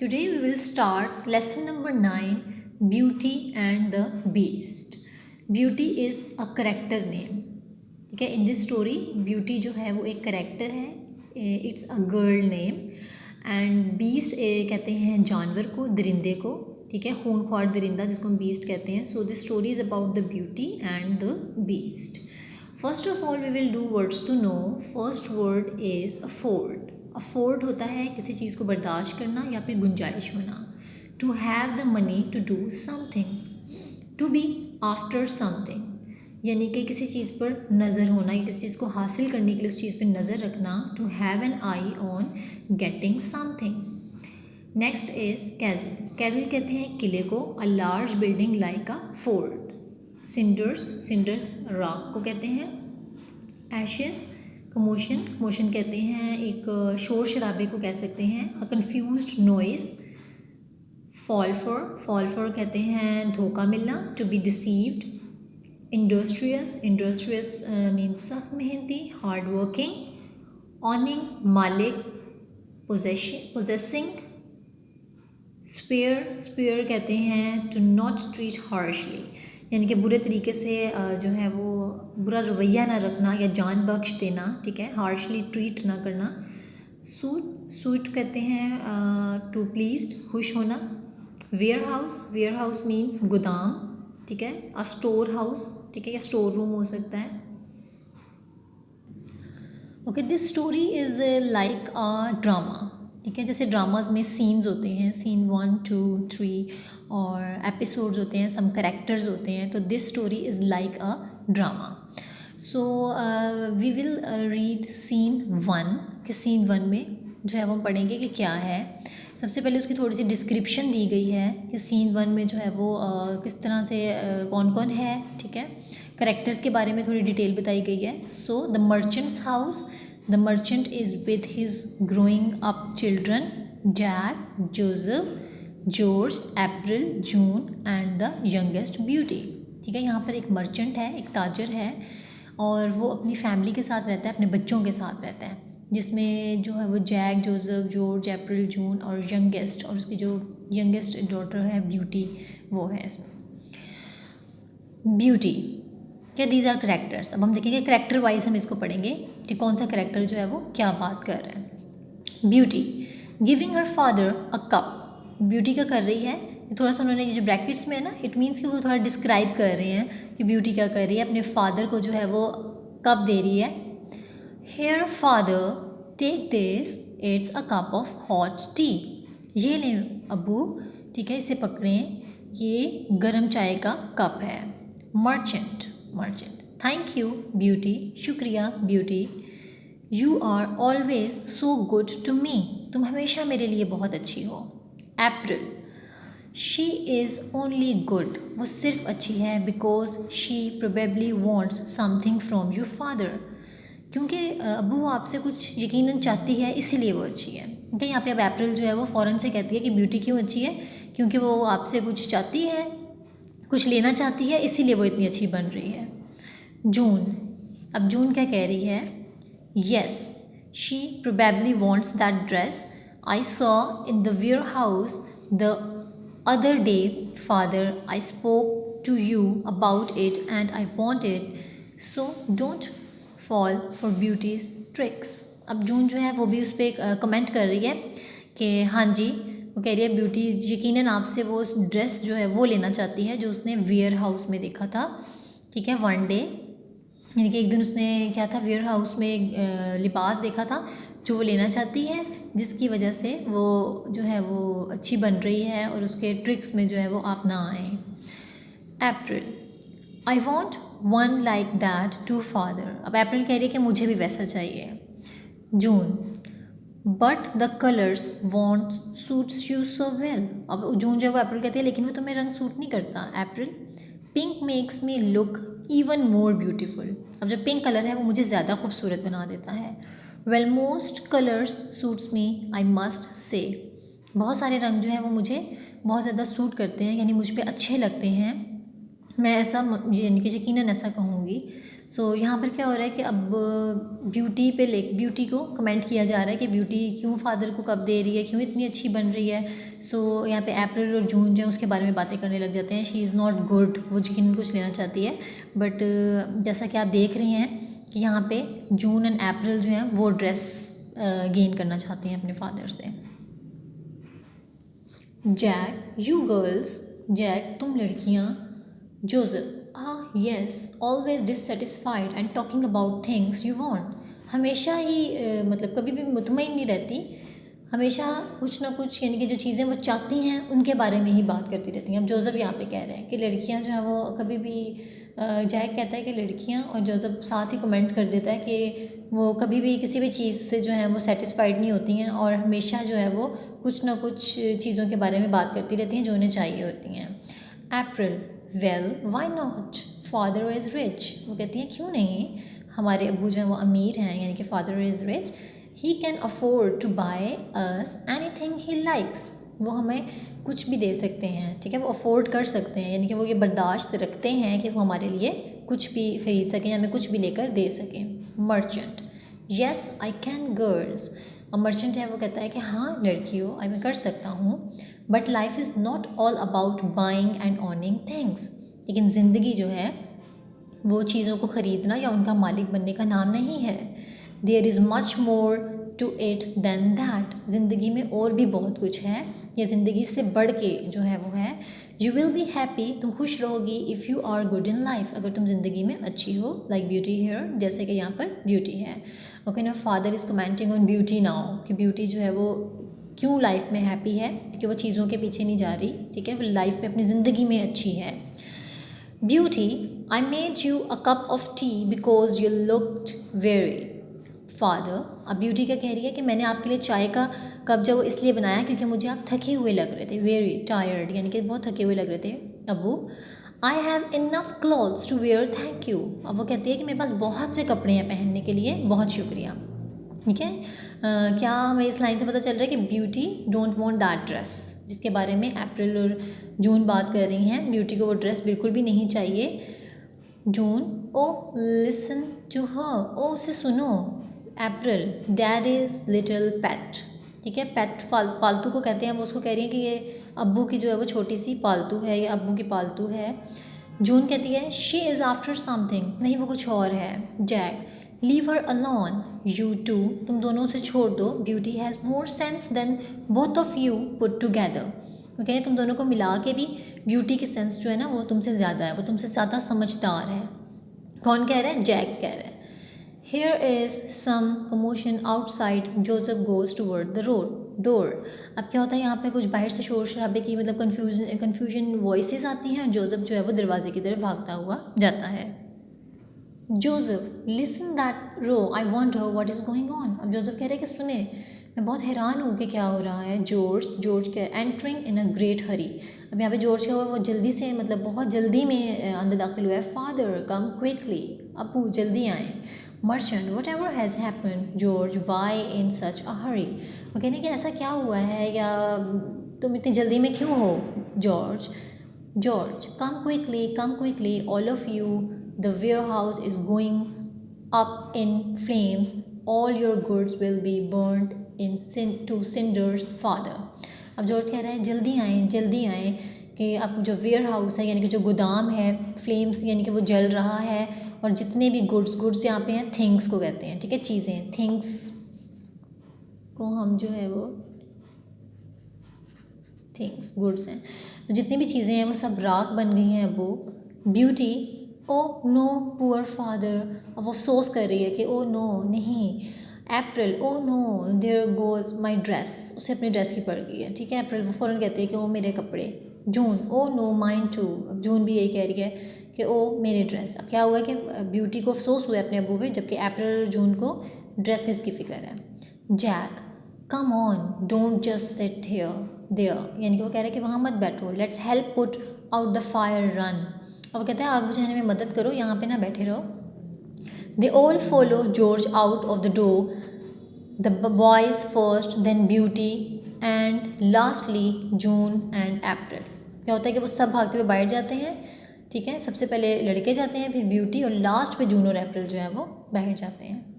Today we will start lesson number 9, Beauty and the Beast. Beauty is a character name. ठीक है, in this story beauty जो है वो एक character है. It's a girl name. And beast कहते हैं जानवर को, दरिंदे को. ठीक है, खूनख्वार दरिंदा जिसको हम बीस्ट कहते हैं. So this story is about the beauty and the beast. First of all we will do words to know. First word is afford. Afford होता है किसी चीज़ को बर्दाश्त करना या फिर गुंजाइश होना. To have the money to do something. To be after something यानी कि किसी चीज़ पर नज़र होना या किसी चीज़ को हासिल करने के लिए उस चीज़ पर नज़र रखना. To have an eye on getting something. Next is castle. Castle कहते हैं किले को. A large building like a fort. Cinders. Cinders राख को कहते हैं. Ashes commotion. कमोशन कहते हैं एक शोर शराबे को कह सकते हैं. A confused noise. Fall for कहते हैं धोखा मिलना. To be deceived. Industrious. Industrious means सख्त मेहनती, हार्ड वर्किंग. ऑनिंग मालिक. पोजेसिंग. स्पेयर कहते हैं टू नॉट ट्रीट हार्शली यानी कि बुरे तरीके से जो है वो बुरा रवैया ना रखना या जान बख्श देना. ठीक है, हार्शली ट्रीट ना करना. सूट कहते हैं टू प्लीज्ड, खुश होना. वेयर हाउस मीन्स गोदाम. ठीक है, अ स्टोर हाउस. ठीक है, या स्टोर रूम हो सकता है. Okay, this story is like a drama. ठीक है, जैसे ड्रामाज में सीन्स होते हैं, सीन 1, 2, 3 और एपिसोड्स होते हैं, सम कैरेक्टर्स होते हैं. तो this story is like a drama. So we will read scene 1. कि सीन 1 में जो है वो हम पढ़ेंगे कि क्या है. सबसे पहले उसकी थोड़ी सी डिस्क्रिप्शन दी गई है कि सीन 1 में जो है वो किस तरह से कौन कौन है. ठीक है, करेक्टर्स के बारे में थोड़ी डिटेल बताई गई है. So the merchant's house. The merchant is with his growing up children Jack, Joseph, George, April, June and the youngest Beauty. ठीक है, यहाँ पर एक मर्चेंट है, एक ताजर है और वो अपनी फैमिली के साथ रहता है, अपने बच्चों के साथ रहता है, जिसमें जो है वो जैक, जोसेफ, जॉर्ज, अप्रैल, जून और यंगेस्ट और उसकी जो यंगेस्ट डॉटर है ब्यूटी वो है इसमें. ब्यूटी क्या, दीज आर करेक्टर्स. अब हम देखेंगे करेक्टर वाइज हम इसको पढ़ेंगे कि कौन सा करेक्टर जो है वो क्या बात कर रहा है. Beauty giving her father a cup. Beauty का कर रही है, थोड़ा सा उन्होंने ये जो ब्रैकेट्स में है ना, इट मीन्स कि वो थोड़ा डिस्क्राइब कर रहे हैं कि ब्यूटी क्या कर रही है. अपने फादर को जो है वो कप दे रही है. Here father take this, it's a cup of hot tea. ये लें अबू. ठीक है, इसे पकड़ें, ये गर्म चाय का कप है. मर्चेंट. Thank you beauty. शुक्रिया beauty. You are always so good to me. तुम हमेशा मेरे लिए बहुत अच्छी हो. April. She is only good. वो सिर्फ अच्छी है because she probably wants something from you father. क्योंकि अबू वो आपसे कुछ यकीनन चाहती है इसीलिए वो अच्छी है. ठीक है, यहाँ पे अब अप्रैल जो है वो फ़ौरन से कहती है कि ब्यूटी क्यों अच्छी है, क्योंकि वो आपसे कुछ चाहती है, कुछ लेना चाहती है, इसीलिए वो इतनी अच्छी बन रही है. जून. अब जून क्या कह रही है. Yes she probably wants that dress I saw in the warehouse the other day. Father I spoke to you about it and I want it. So don't fall for Beauty's tricks. अब June जो है वो भी उस पर comment कर रही है कि हाँ जी, वो कह रही है ब्यूटी यकीनन आपसे वो ड्रेस जो है वो लेना चाहती है जो उसने वेयर हाउस में देखा था. ठीक है, वन डे यानी कि एक दिन उसने क्या था, वेयर हाउस में एक लिबास देखा था जो वो लेना चाहती है, जिसकी वजह से वो जो है वो अच्छी बन रही है और उसके ट्रिक्स में जो है वो आप ना आए. April. I want one like that too father. अब अप्रैल कह रही है कि मुझे भी वैसा चाहिए. June. But the colours won't suits you so well. अब जून जो है वो अप्रैल कहती है लेकिन वो तुम्हें रंग सूट नहीं करता. April. Pink makes me look even more beautiful. अब जो पिंक कलर है वो मुझे ज़्यादा खूबसूरत बना देता है. Well most colours suits me I must say. बहुत सारे रंग जो हैं वो मुझे बहुत ज़्यादा सूट करते हैं यानी मुझ पर अच्छे लगते हैं, मैं ऐसा यानी कि यकीनन ऐसा कहूँगी. सो यहाँ पर क्या हो रहा है कि अब ब्यूटी को कमेंट किया जा रहा है कि ब्यूटी क्यों फादर को कप दे रही है, क्यों इतनी अच्छी बन रही है। सो यहाँ पे अप्रैल और जून जो है उसके बारे में बातें करने लग जाते हैं। शी इज़ नॉट गुड, वो यकीन कुछ लेना चाहती है, बट जैसा कि आप देख रहे हैं कि यहाँ पे जून एंड अप्रैल जो हैं वो ड्रेस गेन करना चाहते हैं अपने फादर से। जैक, यू गर्ल्स, जैक तुम लड़कियाँ। Joseph, yes, always dissatisfied and talking about things you want. हमेशा ही मतलब कभी भी मुतमईन नहीं रहती, हमेशा कुछ ना कुछ यानी कि जो चीज़ें वो चाहती हैं उनके बारे में ही बात करती रहती हैं। अब जोसेफ यहाँ पे कह रहे हैं कि लड़कियाँ जो हैं वो कभी भी जैक कहता है कि लड़कियाँ, और जोसेफ साथ ही कमेंट कर देता है कि वो कभी भी किसी भी चीज़ से जो है वो सेटिस्फाइड नहीं होती हैं और हमेशा जो है वो कुछ ना कुछ चीज़ों के बारे में बात करती रहती हैं जो उन्हें चाहिए होती हैं। April, well why not, father is rich. वो कहती हैं क्यों नहीं, हमारे अब्बू जो हैं वो अमीर हैं, यानी कि father is rich, he can afford to buy us anything he likes. वो हमें कुछ भी दे सकते हैं, ठीक है, वो अफोर्ड कर सकते हैं, यानी कि वो ये बर्दाश्त रखते हैं कि वो हमारे लिए कुछ भी खरीद सकें या हमें कुछ भी लेकर दे सकें। Merchant, yes I can girls. अब मर्चेंट है वो कहता है कि हाँ लड़कियों, मैं कर सकता हूँ, but life is not all about buying and ऑनिंग things. लेकिन ज़िंदगी जो है वो चीज़ों को ख़रीदना या उनका मालिक बनने का नाम नहीं है। There is much more to it than that. ज़िंदगी में और भी बहुत कुछ है, या ज़िंदगी से बढ़ के जो है वो है। यू विल बी हैप्पी, तुम खुश रहोगी, if you are good in life, अगर तुम ज़िंदगी में अच्छी हो, लाइक ब्यूटी हेयर, जैसे कि यहाँ पर ब्यूटी है। ओके ना, father is commenting on beauty now, कि ब्यूटी जो है वो क्यों लाइफ में हैप्पी है, क्योंकि वो चीज़ों के पीछे नहीं जा रही, ठीक है, वो लाइफ में अपनी ज़िंदगी में अच्छी है। Beauty, I made you a cup of T because you looked very. Father, अब ब्यूटी क्या कह रही है कि मैंने आपके लिए चाय का कप जो इसलिए बनाया क्योंकि मुझे आप थके हुए लग रहे थे, वेरी टायर्ड, यानी कि बहुत थके हुए लग रहे थे। अबू, I have enough clothes to wear, thank you. अब वो कहती है कि मेरे पास बहुत से कपड़े हैं पहनने के लिए, बहुत शुक्रिया, ठीक है। क्या हमें इस लाइन से पता चल रहा है कि beauty don't want that dress, जिसके बारे में अप्रैल और जून बात कर रही हैं। ब्यूटी को वो ड्रेस बिल्कुल भी नहीं चाहिए। जून, ओ लिसन टू हर, ओ उसे सुनो। अप्रैल, डैड इज़ लिटिल पेट, ठीक है, पेट पालतू को कहते हैं, वो उसको कह रही है कि ये अब्बू की जो है वो छोटी सी पालतू है, या अब्बू की पालतू है। जून कहती है शी इज़ आफ्टर समथिंग, नहीं वो कुछ और है। Jack, leave her alone, you two, तुम दोनों से छोड़ दो, Beauty has more sense than both of you put together. वो कह रहे हैं तुम दोनों को मिला के भी ब्यूटी की सेंस जो है ना वो तुमसे ज़्यादा है, वो तुमसे ज़्यादा समझदार है। कौन कह रहा है, जैक कह रहा है। Here is some commotion outside. Joseph goes toward the door. अब क्या होता है यहाँ पे, कुछ बाहर से शोर शराबे की मतलब कन्फ्यूजन वॉइसेस आती हैं और जोसेफ जो है वो दरवाजे की तरफ भागता हुआ जाता है। Joseph, listen that row, I want her what is going on. अब जोसेफ कह रहे हैं कि सुने, मैं बहुत हैरान हूँ कि क्या हो रहा है। जॉर्ज के एंटरिंग इन अ ग्रेट हरी। अब यहाँ पे जॉर्ज क्या हुआ, वो जल्दी से मतलब बहुत जल्दी में अंदर दाखिल हुआ है। फादर कम क्विकली, अबू जल्दी आएँ। Merchant, whatever has happen George, why in such a hurry. वो कहने कि ऐसा क्या हुआ है, या तुम इतनी जल्दी में क्यों हो। George, come quickly all of you, the warehouse is going up in flames, all your goods will be burned into cinders father. अब जॉर्ज कह रहा है जल्दी आएँ कि अब जो वेयर हाउस है यानी कि जो गोदाम है, फ्लेम्स यानी कि वो जल रहा है, और जितने भी गुड्स यहाँ पे हैं, थिंग्स को कहते हैं, ठीक है, चीज़ें, थिंग्स को हम जो है वो थिंग्स गुड्स हैं, तो जितनी भी चीज़ें हैं वो सब राख बन गई हैं। अबू, Beauty, oh no poor father, अब वो अफसोस कर रही है कि ओ नो नहीं। April, oh no there goes my dress, उसे अपनी ड्रेस की पड़ गई है, ठीक है। अप्रैल वो फ़ौरन कहती है कि ओ मेरे कपड़े। जून, ओ नो माइन टू, अब जून भी यही कह रही है कि ओ मेरे ड्रेस। अब क्या हुआ है कि ब्यूटी को अफसोस हुआ है अपने अबू पे, जबकि अप्रैल जून को ड्रेसेस की फ़िक्र है। Jack, come on don't just sit here there, यानी कि वो कह रहे हैं कि वहाँ मत बैठो, let's help put out the fire run. अब वो कहते हैं आग बुझाने में मदद करो, यहाँ पे ना बैठे रहो। They all follow George out of the door, the boys first, then Beauty and lastly June and April. क्या होता है कि वो सब भागते हुए बाहर जाते हैं, ठीक है, सबसे पहले लड़के जाते हैं, फिर ब्यूटी और लास्ट पे जून और अप्रैल जो है वो बैठ जाते हैं।